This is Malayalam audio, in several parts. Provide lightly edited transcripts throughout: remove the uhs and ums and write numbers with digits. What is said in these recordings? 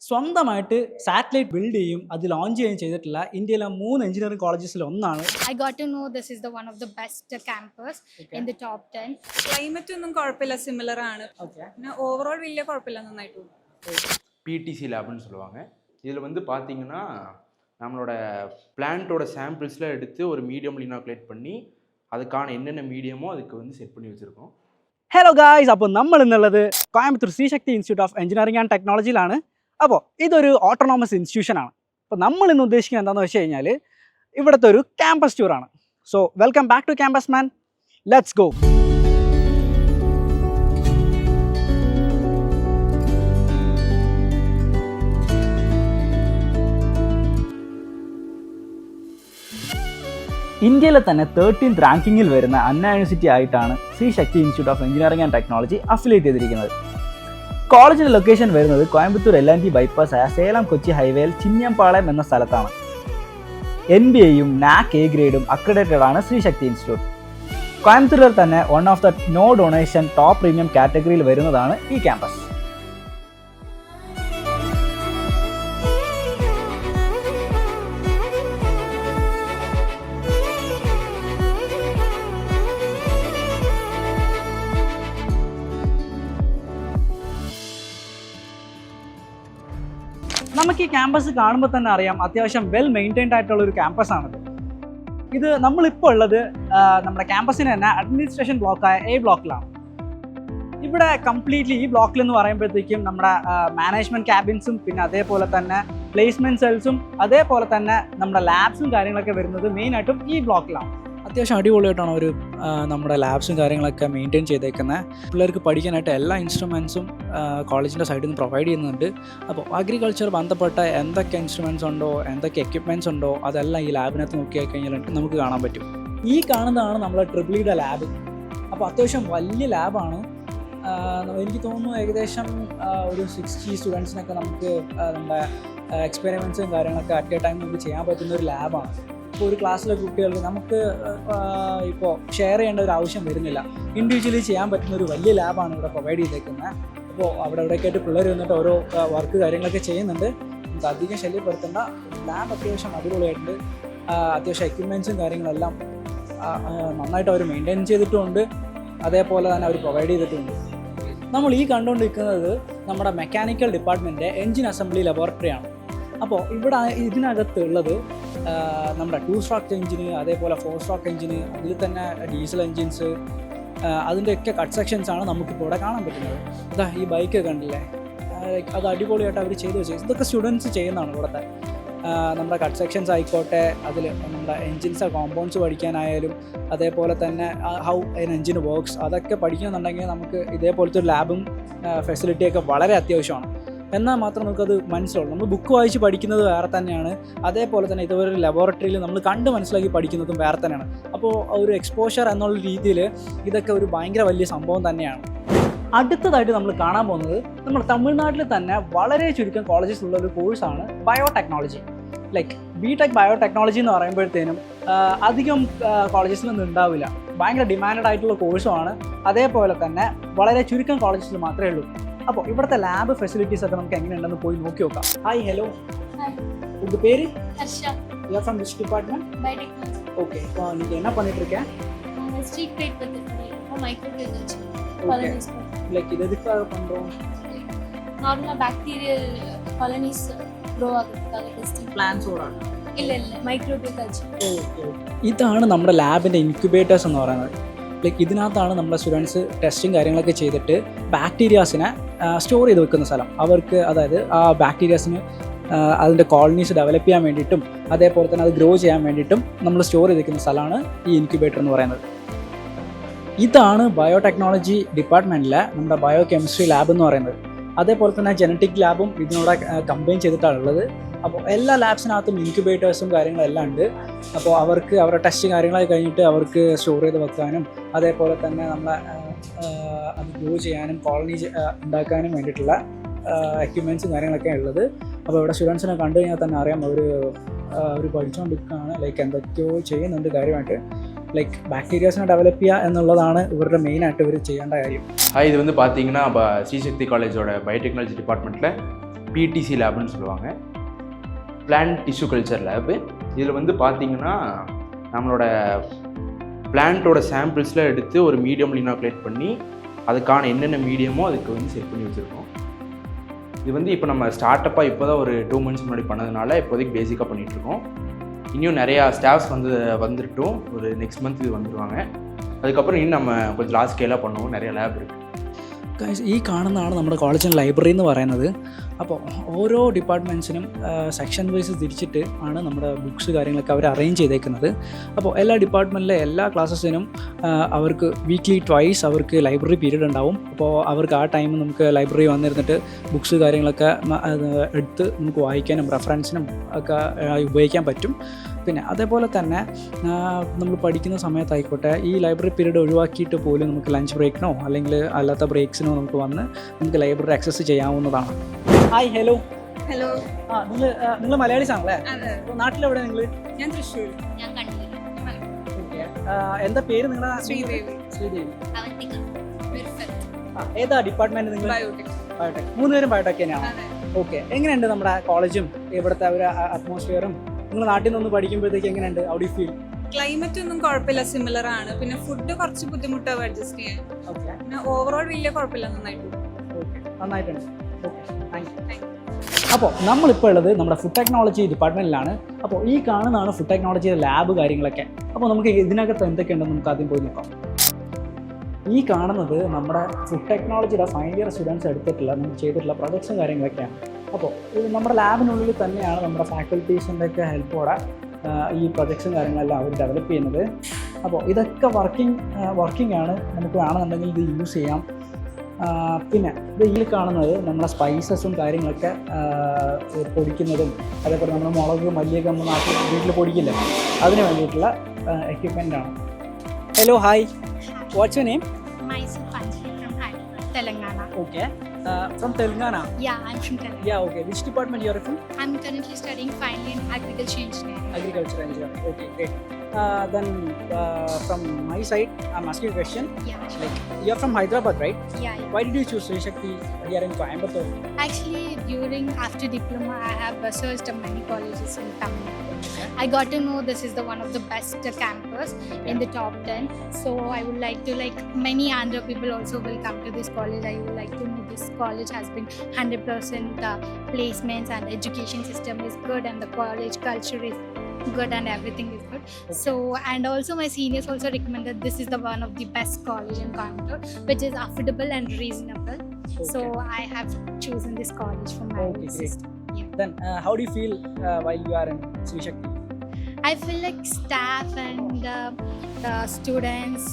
സ്വന്തമായിട്ട് സാറ്റലൈറ്റ് ബിൽഡ് ചെയ്യും അത് ലോഞ്ച് ചെയ്യുകയും ചെയ്തിട്ടുള്ള ഇന്ത്യയിലെ 3 എഞ്ചിനീയറിംഗ് കോളേജസിൽ ഒന്നാണ്. I got to know this is the one of the best campus in the top 10. Climate ഒന്നും കുഴപ്പമില്ല, സിമിലർ ആണ്. പിന്നെ ഓവറോൾ വലിയ കുഴപ്പമില്ല, നന്നായിട്ട് PTC லேப்னு சொல்லுவாங்க. இதில் வந்து பார்த்தீங்கன்னா நம்மளோட பிளான்ட்டோட சாம்பிள்ஸில் எடுத்து ஒரு மீடியம் இனாக்குலேட் பண்ணி அதுக்கான என்னென்ன மீடியமோ அதுக்கு வந்து செட் பண்ணி வச்சுருக்கோம். ഹലോ ഗായ്സ്, അപ്പോൾ നമ്മൾ ഇന്നുള്ളത് Coimbatore Sri Shakthi institute of engineering and ടെക്നോളജിയിലാണ്. അപ്പോൾ ഇതൊരു ഓട്ടോണോമസ് ഇൻസ്റ്റിറ്റ്യൂഷനാണ്. അപ്പോൾ നമ്മൾ ഇന്ന് ഉദ്ദേശിക്കുന്നത് എന്താണെന്ന് വെച്ച് കഴിഞ്ഞാൽ ഇവിടുത്തെ ഒരു ക്യാമ്പസ് ടൂറാണ്. So welcome back to campus man, let's go. ഇന്ത്യയിലെ തന്നെ 13th റാങ്കിങ്ങിൽ വരുന്ന അണ്ണ യൂണിവേഴ്സിറ്റി ആയിട്ടാണ് Sri Shakthi institute of engineering and technology affiliate ചെയ്തിരിക്കുന്നത്. കോളേജിൻ്റെ ലൊക്കേഷൻ വരുന്നത് കോയമ്പത്തൂർ LNT ബൈപ്പാസ് ആയ സേലം കൊച്ചി ഹൈവേയിൽ ചിന്നംപാളയം എന്ന സ്ഥലത്താണ്. NBA-യും NAC A ഗ്രേഡും അക്രഡിറ്റഡ് ആണ് ശ്രീശക്തി ഇൻസ്റ്റിറ്റ്യൂട്ട്. കോയമ്പത്തൂരിൽ തന്നെ one of the no donation top premium കാറ്റഗറിയിൽ വരുന്നതാണ് ഈ ക്യാമ്പസ്. നമുക്ക് ഈ ക്യാമ്പസ് കാണുമ്പോൾ തന്നെ അറിയാം, അത്യാവശ്യം വെൽ മെയിൻറ്റൈൻഡ് ആയിട്ടുള്ള ഒരു ക്യാമ്പസാണിത്. ഇത് നമ്മളിപ്പോൾ ഉള്ളത് നമ്മുടെ ക്യാമ്പസിന് തന്നെ അഡ്മിനിസ്ട്രേഷൻ ബ്ലോക്കായ A ബ്ലോക്കിലാണ്. ഇവിടെ കംപ്ലീറ്റ്ലി ഈ ബ്ലോക്കിൽ എന്ന് പറയുമ്പോഴത്തേക്കും നമ്മുടെ മാനേജ്മെൻറ്റ് ക്യാബിൻസും പിന്നെ അതേപോലെ തന്നെ പ്ലേസ്മെൻറ്റ് സെൽസും അതേപോലെ തന്നെ നമ്മുടെ ലാബ്സും കാര്യങ്ങളൊക്കെ വരുന്നത് മെയിനായിട്ടും ഈ ബ്ലോക്കിലാണ്. അത്യാവശ്യം അടിപൊളിയായിട്ടാണ് ഒരു നമ്മുടെ ലാബ്സും കാര്യങ്ങളൊക്കെ മെയിൻറ്റെയിൻ ചെയ്തേക്കുന്നത്. പിള്ളേർക്ക് പഠിക്കാനായിട്ട് എല്ലാ ഇൻസ്ട്രുമെൻസും കോളേജിൻ്റെ സൈഡിൽ നിന്ന് പ്രൊവൈഡ് ചെയ്യുന്നുണ്ട്. അപ്പോൾ അഗ്രികൾച്ചർ ബന്ധപ്പെട്ട എന്തൊക്കെ ഇൻസ്ട്രുമെൻറ്റ്സ് ഉണ്ടോ, എന്തൊക്കെ എക്യുപ്മെൻറ്റ്സ് ഉണ്ടോ, അതെല്ലാം ഈ ലാബിനകത്ത് നോക്കിയാൽ കഴിഞ്ഞാൽ നമുക്ക് കാണാൻ പറ്റും. ഈ കാണുന്നതാണ് നമ്മളെ ട്രിപ്പിളിയുടെ ലാബ്. അപ്പോൾ അത്യാവശ്യം വലിയ ലാബാണ്. എനിക്ക് തോന്നുന്നു ഏകദേശം ഒരു 60 സ്റ്റുഡൻസിനൊക്കെ നമുക്ക് നമ്മുടെ എക്സ്പെരിമെൻറ്റ്സും കാര്യങ്ങളൊക്കെ അറ്റ് എ ടൈം നമുക്ക് ചെയ്യാൻ പറ്റുന്ന ഒരു ലാബാണ്. ഇപ്പോൾ ഒരു ക്ലാസ്സിലെ കുട്ടികൾക്ക് നമുക്ക് ഇപ്പോൾ ഷെയർ ചെയ്യേണ്ട ഒരു ആവശ്യം വരുന്നില്ല. ഇൻഡിവിജ്വലി ചെയ്യാൻ പറ്റുന്ന ഒരു വലിയ ലാബാണ് ഇവിടെ പ്രൊവൈഡ് ചെയ്തേക്കുന്നത്. അപ്പോൾ അവിടെ ഇവിടെയൊക്കെയായിട്ട് പിള്ളേർ വന്നിട്ട് ഓരോ വർക്ക് കാര്യങ്ങളൊക്കെ ചെയ്യുന്നുണ്ട്. നമുക്ക് അധികം ശല്യപ്പെടുത്തേണ്ട. ലാബ് അത്യാവശ്യം അടിപൊളിയായിട്ടുണ്ട്. അത്യാവശ്യം എക്യുപ്മെൻറ്റ്സും കാര്യങ്ങളെല്ലാം നന്നായിട്ട് അവർ മെയിൻറ്റെയിൻ ചെയ്തിട്ടുമുണ്ട്. അതേപോലെ തന്നെ അവർ പ്രൊവൈഡ് ചെയ്തിട്ടുമുണ്ട്. നമ്മൾ ഈ കണ്ടുകൊണ്ടിരിക്കുന്നത് നമ്മുടെ മെക്കാനിക്കൽ ഡിപ്പാർട്ട്മെൻറ്റിൻ്റെ എൻജിൻ അസംബ്ലി ലബോറട്ടറിയാണ്. അപ്പോൾ ഇവിടെ ഇതിനകത്തുള്ളത് നമ്മുടെ 2 സ്ട്രോക്ക് എഞ്ചിന്, അതേപോലെ 4 സ്ട്രോക്ക് എഞ്ചിന്, അതിൽ തന്നെ ഡീസൽ എൻജിൻസ്, അതിൻ്റെയൊക്കെ കട്ട് സെക്ഷൻസാണ് നമുക്കിപ്പോൾ ഇവിടെ കാണാൻ പറ്റുന്നത്. ഇതാ ഈ ബൈക്ക് കണ്ടില്ലേ, അത് അടിപൊളിയായിട്ട് അവർ ചെയ്ത് വെച്ചത്. ഇതൊക്കെ സ്റ്റുഡൻസ് ചെയ്യുന്നതാണ് ഇവിടുത്തെ. നമ്മുടെ കട്ട് സെക്ഷൻസ് ആയിക്കോട്ടെ, അതിൽ നമ്മുടെ എൻജിൻസ് കോമ്പൗണ്ട്സ് പഠിക്കാനായാലും അതേപോലെ തന്നെ ഹൗ എൻ എൻജിൻ വർക്ക്സ്, അതൊക്കെ പഠിക്കുന്നുണ്ടെങ്കിൽ നമുക്ക് ഇതേപോലത്തെ ഒരു ലാബും ഫെസിലിറ്റിയൊക്കെ വളരെ അത്യാവശ്യമാണ്. എന്നാൽ മാത്രം നമുക്കത് മനസ്സിലാവും. നമ്മൾ ബുക്ക് വായിച്ച് പഠിക്കുന്നത് വേറെ തന്നെയാണ്, അതേപോലെ തന്നെ ഇതുപോലെ ലബോറട്ടറിയിൽ നമ്മൾ കണ്ട് മനസ്സിലാക്കി പഠിക്കുന്നതും വേറെ തന്നെയാണ്. അപ്പോൾ ഒരു എക്സ്പോഷർ എന്നുള്ള രീതിയിൽ ഇതൊക്കെ ഒരു ഭയങ്കര വലിയ സംഭവം തന്നെയാണ്. അടുത്തതായിട്ട് നമ്മൾ കാണാൻ പോകുന്നത് നമ്മുടെ തമിഴ്നാട്ടിൽ തന്നെ വളരെ ചുരുക്കം കോളേജസ് ഉള്ള ഒരു കോഴ്സാണ് ബയോടെക്നോളജി. ലൈക്ക് BTech ബയോടെക്നോളജി എന്ന് പറയുമ്പോഴത്തേനും അധികം കോളേജസിലൊന്നും ഉണ്ടാവില്ല. ഭയങ്കര ഡിമാൻഡഡ് ആയിട്ടുള്ള കോഴ്സുമാണ്. അതേപോലെ തന്നെ വളരെ ചുരുക്കം കോളേജസിൽ മാത്രമേ ഉള്ളൂ. അപ്പോൾ ഇവിടുത്തെ ലാബ് ഫെസിലിറ്റീസ് ഒക്കെ നമുക്ക് എങ്ങനെയുണ്ടെന്ന് പോയി നോക്കി നോക്കാം. Hi, hello. உங்கள் பேர்? Harsha. You are from which department? Biotechnology. Okay, இப்போ நீங்கள் என்ன பண்ணிட்டு இருக்கேன்? Street plate பத்திரிக்கை மைக்ரோபியலஜி. Okay. Like இது எதுக்காக பண்ணுறோம்? நார்மலாக பாக்டீரியல் காலனிஸ் க்ரோ ஆகிறதுக்காக டெஸ்டிங் പ്ലാൻസോടാ? இல்லை மைக்ரோபியலஜி. ഓക്കെ. ഇതാണ് നമ്മുടെ ലാബിൻ്റെ ഇൻക്യുബേറ്റേഴ്സ് എന്ന് പറയുന്നത്. ലൈക്ക് ഇതിനകത്താണ് നമ്മുടെ സ്റ്റുഡൻസ് ടെസ്റ്റും കാര്യങ്ങളൊക്കെ ചെയ്തിട്ട് ബാക്ടീരിയാസിനെ സ്റ്റോർ ചെയ്ത് വെക്കുന്ന സ്ഥലം. അവർക്ക് അതായത് ആ ബാക്ടീരിയാസിന് അതിൻ്റെ കോളനീസ് ഡെവലപ്പ് ചെയ്യാൻ വേണ്ടിയിട്ടും അതേപോലെ തന്നെ അത് ഗ്രോ ചെയ്യാൻ വേണ്ടിയിട്ടും നമ്മൾ സ്റ്റോർ ചെയ്ത് വെക്കുന്ന സ്ഥലമാണ് ഈ ഇൻക്യുബേറ്റർ എന്ന് പറയുന്നത്. ഇതാണ് ബയോടെക്നോളജി ഡിപ്പാർട്ട്മെൻറ്റിലെ നമ്മുടെ ബയോ കെമിസ്ട്രി ലാബ് എന്ന് പറയുന്നത്. അതേപോലെ തന്നെ ജനറ്റിക് ലാബും ഇതിനോട് കമ്പൈൻ ചെയ്തിട്ടാണുള്ളത്. അപ്പോൾ എല്ലാ ലാബ്സിനകത്തും ഇൻക്യുബേറ്റേഴ്സും കാര്യങ്ങളെല്ലാം ഉണ്ട്. അപ്പോൾ അവർക്ക് അവരുടെ ടെസ്റ്റ് കാര്യങ്ങളൊക്കെ കഴിഞ്ഞിട്ട് അവർക്ക് സ്റ്റോർ ചെയ്ത് വെക്കാനും അതേപോലെ തന്നെ നമ്മളെ അത് ഗ്രോ ചെയ്യാനും കോളനി ഉണ്ടാക്കാനും വേണ്ടിയിട്ടുള്ള എക്യുപ്മെൻറ്റ്സും കാര്യങ്ങളൊക്കെ ഉള്ളത്. അപ്പോൾ ഇവിടെ സ്റ്റുഡൻസിനെ കണ്ടു കഴിഞ്ഞാൽ തന്നെ അറിയാം അവർ പഠിച്ചുകൊണ്ടിരിക്കുകയാണ്. ലൈക്ക് എന്തൊക്കെയോ ചെയ്യുന്നുണ്ട് കാര്യമായിട്ട്. ലൈക്ക് ബാക്ടീരിയാസിനെ ഡെവലപ്പ് ചെയ്യുക എന്നുള്ളതാണ് ഇവരുടെ മെയിനായിട്ട് ഇവർ ചെയ്യേണ്ട കാര്യം. இது வந்து பார்த்தீங்கன்னா ஸ்ரீசக்தி காலேஜோட பயோடெக்னாலஜி டிபார்ட்மெண்ட்டில் பிடிசி லேப்னு சொல்லுவாங்க, பிளான்ட் டிஷ்யூ கல்ச்சர் லேபு. இதில் வந்து பார்த்திங்கன்னா நம்மளோட பிளான்ட்டோட சாம்பிள்ஸில் எடுத்து ஒரு மீடியமில் இனாகுலேட் பண்ணி அதுக்கான என்னென்ன மீடியமோ அதுக்கு வந்து செட் பண்ணி வச்சுருக்கோம். இது வந்து இப்போ நம்ம ஸ்டார்ட்டப்பாக இப்போ தான் ஒரு 2 months முன்னாடி பண்ணதுனால இப்போதைக்கு பேசிக்காக பண்ணிகிட்ருக்கோம். இன்னும் நிறையா ஸ்டாஃப்ஸ் வந்துட்டோம். ஒரு நெக்ஸ்ட் மந்த் இது வந்துடுவாங்க. അതുക്കപ്പുറം ഇനി നമ്മൾ കുറച്ച് ലാർജ് സ്കെയിലാണ് பண்ணுவோம். நிறைய ലാബ് இருக்குது. ഈ കാണുന്നതാണ് നമ്മുടെ കോളേജിൻ്റെ ലൈബ്രറി എന്ന് പറയുന്നത്. അപ്പോൾ ഓരോ ഡിപ്പാർട്ട്മെൻറ്റ്സിനും സെക്ഷൻ വൈസ് തിരിച്ചിട്ട് ആണ് നമ്മുടെ ബുക്സ് കാര്യങ്ങളൊക്കെ അവർ അറേഞ്ച് ചെയ്തേക്കുന്നത്. അപ്പോൾ എല്ലാ ഡിപ്പാർട്ട്മെൻറ്റിലെ എല്ലാ ക്ലാസ്സസിനും അവർക്ക് വീക്ക്ലി ട്വൈസ് അവർക്ക് ലൈബ്രറി പീരീഡ് ഉണ്ടാവും. അപ്പോൾ അവർക്ക് ആ ടൈം നമുക്ക് ലൈബ്രറി വന്നിരുന്നിട്ട് ബുക്സ് കാര്യങ്ങളൊക്കെ എടുത്ത് നമുക്ക് വായിക്കാനും റെഫറൻസിനും ഒക്കെ ഉപയോഗിക്കാൻ പറ്റും. പിന്നെ അതേപോലെ തന്നെ നമ്മൾ പഠിക്കുന്ന സമയത്തായിക്കോട്ടെ ഈ ലൈബ്രറി പീരീഡ് ഒഴിവാക്കിയിട്ട് പോലും നമുക്ക് ലഞ്ച് ബ്രേക്കിനോ അല്ലെങ്കിൽ അല്ലാത്ത ബ്രേക്സിനോ നമുക്ക് വന്ന് നമുക്ക് ലൈബ്രറി ആക്സസ് ചെയ്യാവുന്നതാണ്. Hi, hello. ഹലോ. നിങ്ങൾ മലയാളീസ് ആണല്ലേ? അതെ. നാട്ടിലെവിടെ നിങ്ങൾ? ഞാൻ തൃശ്ശൂർ. ഞാൻ കണ്ണൂർ. ഓക്കെ. എന്താ പേര് നിങ്ങളുടെ? ശ്രീദേവി. ശ്രീദേവി. അവന്തിക. ഏതാ ഡിപ്പാർട്ട്മെന്റ് നിങ്ങൾ? ബയോടെക്. ബയോടെക്. 3 പേരും ബയോടെക് തന്നെയാണ്. അതെ. ഓക്കെ. എങ്ങനെയുണ്ട് നമ്മുടെ കോളേജും ഇവിടുത്തെ ഒരു അറ്റ്മോസ്ഫിയറും? നിങ്ങൾ നാട്ടിൽ നിന്ന് പഠിക്കുമ്പോഴത്തേക്ക് എങ്ങനെയുണ്ട്? How do you feel? Climate ഒന്നും കുഴപ്പമില്ല, സിമിലർ ആണ്. പിന്നെ ഫുഡ് കുറച്ച് ബുദ്ധിമുട്ടാവും അഡ്ജസ്റ്റ് ചെയ്യാൻ. ഓക്കെ. പിന്നെ ഓവറോൾ വലിയ കുഴപ്പമില്ല, നന്നായിട്ട്. ഓക്കെ, നന്നായിട്ടുണ്ട്. Okay, thank you. Thank you. അപ്പോൾ നമ്മളിപ്പോൾ ഉള്ളത് നമ്മുടെ ഫുഡ് ടെക്നോളജി ഡിപ്പാർട്ട്മെൻറ്റിലാണ്. അപ്പോൾ ഈ കാണുന്നതാണ് ഫുഡ് ടെക്നോളജിയുടെ ലാബ് കാര്യങ്ങളൊക്കെ. അപ്പോൾ നമുക്ക് ഇതിനകത്ത് എന്തൊക്കെയുണ്ടെന്ന് നമുക്ക് ആദ്യം പോയി നോക്കാം. ഈ കാണുന്നത് നമ്മുടെ ഫുഡ് ടെക്നോളജിയുടെ ഫൈനൽ ഇയർ സ്റ്റുഡൻസ് എടുത്തിട്ടുള്ള നമുക്ക് ചെയ്തിട്ടുള്ള പ്രൊജക്ട്സും കാര്യങ്ങളൊക്കെയാണ്. അപ്പോൾ ഇത് നമ്മുടെ ലാബിനുള്ളിൽ തന്നെയാണ് നമ്മുടെ ഫാക്കൽറ്റീസിൻ്റെ ഒക്കെ ഹെൽപ്പോടെ ഈ പ്രൊജക്ട്സും കാര്യങ്ങളെല്ലാം അവർ ഡെവലപ്പ് ചെയ്യുന്നത്. അപ്പോൾ ഇതൊക്കെ വർക്കിംഗ് ആണ്. നമുക്ക് വേണമെന്നുണ്ടെങ്കിൽ ഇത് യൂസ് ചെയ്യാം. പിന്നെ ഇത് ഇതിൽ കാണുന്നത് നമ്മുടെ സ്പൈസസും കാര്യങ്ങളൊക്കെ പൊടിക്കുന്നതും അതേപോലെ നമ്മുടെ മുളക് മല്ലിയൊക്കെ നമ്മൾ നാട്ടിൽ വീട്ടിൽ പൊടിക്കില്ല, അതിന് വേണ്ടിയിട്ടുള്ള എക്യുപ്മെൻ്റാണ്. Hello, hi. What's your name? Myself Anjali from Hyderabad, Telangana. Okay. From Telangana? Yeah, I'm from Telangana. Yeah, okay. Which department you are from? I'm currently studying finally in agriculture engineering. Agriculture engineering. Okay, great. Then from my side, I'm asking a question. Yeah, sure. Like, you are from Hyderabad, right? Yeah. Why did you choose Sri Shakti here in Coimbatore? Actually, after diploma, I have searched many colleges in Tamil Nadu. I got to know this is the one of the best campus in the top 10. So I would like to, many Andhra people also will come to this college. I would like to know this college has been 100% placements and education system is good and the college culture is good and everything is good. So, and also my seniors also recommended this is the one of the best college in Coimbatore, which is affordable and reasonable. So I have chosen this college for my sister. Yeah. Then how do you feel while you are in Sri Shakti? I feel like staff and the students,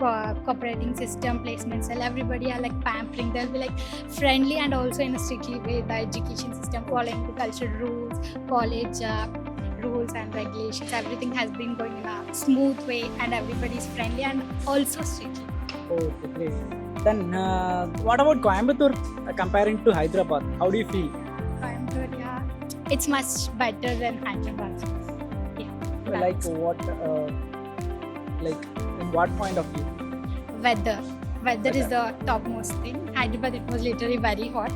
cooperating system, placements, and everybody are pampering. They'll be friendly and also in a strictly way. The education system following the cultural rules, college rules and regulations, everything has been going in a smooth way and everybody is friendly and also strictly. Okay, great. Then what about Coimbatore comparing to Hyderabad? How do you feel? Coimbatore, yeah, it's much better than Hyderabad. Yeah. Like what? In what point of view? Weather is the topmost thing. Hyderabad, it was literally very hot.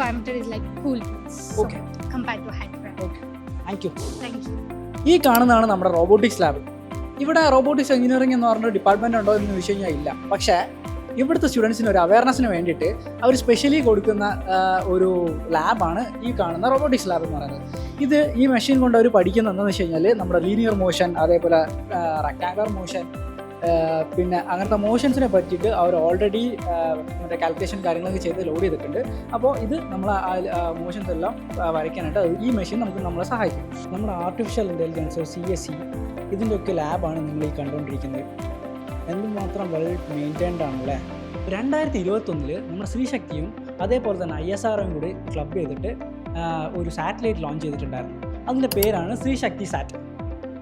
Coimbatore is cool. So, Okay. compared to Hyderabad. Okay. Thank you. Thank you. ഈ കാണുന്നതാണ് നമ്മുടെ റോബോട്ടിക്സ് ലാബ്. ഇവിടെ റോബോട്ടിക്സ് എഞ്ചിനീയറിംഗ് എന്ന് പറഞ്ഞൊരു ഡിപ്പാർട്ട്മെൻറ്റ് ഉണ്ടോ എന്ന് ചോദിച്ചു കഴിഞ്ഞാൽ ഇല്ല. പക്ഷേ ഇവിടുത്തെ സ്റ്റുഡൻസിന് ഒരു അവയർനെസ്സിന് വേണ്ടിയിട്ട് അവർ സ്പെഷ്യലി കൊടുക്കുന്ന ഒരു ലാബാണ് ഈ കാണുന്ന റോബോട്ടിക്സ് ലാബ് എന്ന് പറയുന്നത്. ഇത് ഈ മെഷീൻ കൊണ്ട് അവർ പഠിക്കുന്നത് എന്താണെന്ന് വെച്ച് കഴിഞ്ഞാൽ നമ്മുടെ ലീനിയർ മോഷൻ, അതേപോലെ റെക്ടാങ്കുലർ മോഷൻ, പിന്നെ അങ്ങനത്തെ മോഷൻസിനെ പറ്റിയിട്ട് അവർ ഓൾറെഡി മറ്റേ കാൽക്കുലേഷൻ കാര്യങ്ങളൊക്കെ ചെയ്ത് ലോഡ് ചെയ്തിട്ടുണ്ട്. അപ്പോൾ ഇത് നമ്മൾ ആ മോഷൻസ് എല്ലാം വരയ്ക്കാനായിട്ട് ഈ മെഷീൻ നമുക്ക് നമ്മളെ സഹായിക്കും. നമ്മുടെ ആർട്ടിഫിഷ്യൽ ഇൻ്റലിജൻസ്, CSE, ഇതിൻ്റെയൊക്കെ ലാബാണ് നിങ്ങൾ ഈ കണ്ടുകൊണ്ടിരിക്കുന്നത്. എന്തുമാത്രം വെൽ മെയിൻറ്റൈൻഡ് ആണല്ലേ. 2021 നമ്മുടെ ശ്രീ ശക്തിയും അതേപോലെ തന്നെ ISROയും കൂടി ക്ലബ് ചെയ്തിട്ട് ഒരു സാറ്റലൈറ്റ് ലോഞ്ച് ചെയ്തിട്ടുണ്ടായിരുന്നു. അതിൻ്റെ പേരാണ് ശ്രീ ശക്തി സാറ്റ്.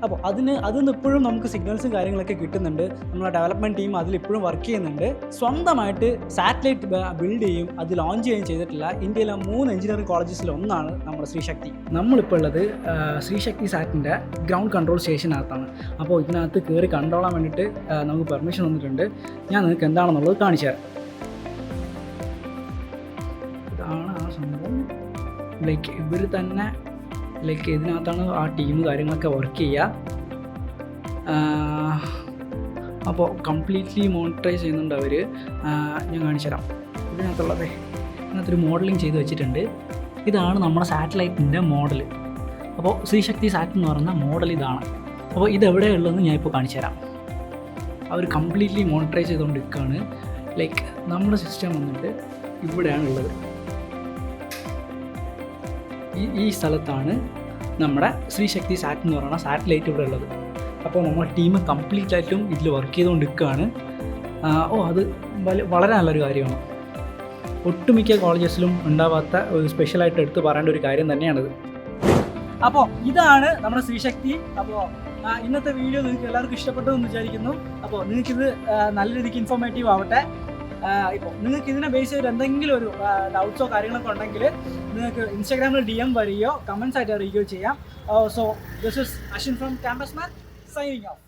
അപ്പോൾ അതിന്ന് ഇപ്പോഴും നമുക്ക് സിഗ്നൽസും കാര്യങ്ങളൊക്കെ കിട്ടുന്നുണ്ട്. നമ്മളെ ഡെവലപ്മെൻറ്റ് ടീം അതിലിപ്പോഴും വർക്ക് ചെയ്യുന്നുണ്ട്. സ്വന്തമായിട്ട് സാറ്റലൈറ്റ് ബിൽഡ് ചെയ്യും അത് ലോഞ്ച് ചെയ്യുകയും ചെയ്തിട്ടുള്ള ഇന്ത്യയിലെ 3 എഞ്ചിനീയറിംഗ് കോളേജസിൽ ഒന്നാണ് നമ്മുടെ ശ്രീ ശക്തി. നമ്മളിപ്പോൾ ഉള്ളത് ശ്രീ ശക്തി സാറ്റിൻ്റെ ഗ്രൗണ്ട് കൺട്രോൾ സ്റ്റേഷനകത്താണ്. അപ്പോൾ ഇതിനകത്ത് കയറി കണ്ടോളാൻ വേണ്ടിയിട്ട് നമുക്ക് പെർമിഷൻ തന്നിട്ടുണ്ട്. ഞാൻ നിങ്ങൾക്ക് എന്താണെന്നുള്ളത് കാണിച്ചു തരാം. ഇതാണ് ആ സംഭവം. ലൈക്ക് ഇവർ തന്നെ ലൈക്ക് ഇതിനകത്താണ് ആ ടീം കാര്യങ്ങളൊക്കെ വർക്ക് ചെയ്യുക. അപ്പോൾ കംപ്ലീറ്റ്ലി മോണിറ്ററൈസ് ചെയ്യുന്നുണ്ട് അവർ. ഞാൻ കാണിച്ചു തരാം. ഇതിനകത്തൊരു മോഡലിംഗ് ചെയ്ത് വെച്ചിട്ടുണ്ട്. ഇതാണ് നമ്മുടെ സാറ്റലൈറ്റിൻ്റെ മോഡൽ. അപ്പോൾ ശ്രീശക്തി സാറ്റ് എന്ന് പറയുന്ന മോഡൽ ഇതാണ്. അപ്പോൾ ഇതെവിടെയുള്ളതെന്ന് ഞാൻ ഇപ്പോൾ കാണിച്ചു തരാം. അവർ കംപ്ലീറ്റ്ലി മോണിറ്ററൈസ് ചെയ്തുകൊണ്ട് നിൽക്കുകയാണ്. ലൈക്ക് നമ്മുടെ സിസ്റ്റം വന്നിട്ട് ഇവിടെയാണ് ഉള്ളത്. ഈ സ്ഥലത്താണ് നമ്മുടെ ശ്രീശക്തി സാറ്റ് എന്ന് പറയുന്ന സാറ്റലൈറ്റ് ഇവിടെ ഉള്ളത്. അപ്പോൾ നമ്മുടെ ടീം കംപ്ലീറ്റ് ആയിട്ടും ഇതിൽ വർക്ക് ചെയ്തുകൊണ്ട് നിൽക്കുകയാണ്. അത് വളരെ നല്ലൊരു കാര്യമാണ്. ഒട്ടുമിക്ക കോളേജസിലും ഉണ്ടാവാത്ത ഒരു സ്പെഷ്യലായിട്ട് എടുത്ത് പറയേണ്ട ഒരു കാര്യം തന്നെയാണിത്. അപ്പോൾ ഇതാണ് നമ്മുടെ ശ്രീശക്തി. അപ്പോൾ ഇന്നത്തെ വീഡിയോ നിങ്ങൾക്ക് എല്ലാവർക്കും ഇഷ്ടപ്പെട്ടു എന്ന് വിചാരിക്കുന്നു. അപ്പോൾ നിങ്ങൾക്കിത് നല്ല രീതിക്ക് ഇൻഫോർമേറ്റീവ് ആവട്ടെ. ഇപ്പോൾ നിങ്ങൾക്ക് ഇതിനെ ബേസ് ചെയ്ത് എന്തെങ്കിലും ഒരു ഡൗട്ട്സോ കാര്യങ്ങളൊക്കെ ഉണ്ടെങ്കിൽ നിങ്ങൾക്ക് ഇൻസ്റ്റാഗ്രാമിൽ DM വരികയോ കമൻസ് ആയിട്ട് അറിയിക്കുകയോ ചെയ്യാം. So this is Ashwin from campus man signing off.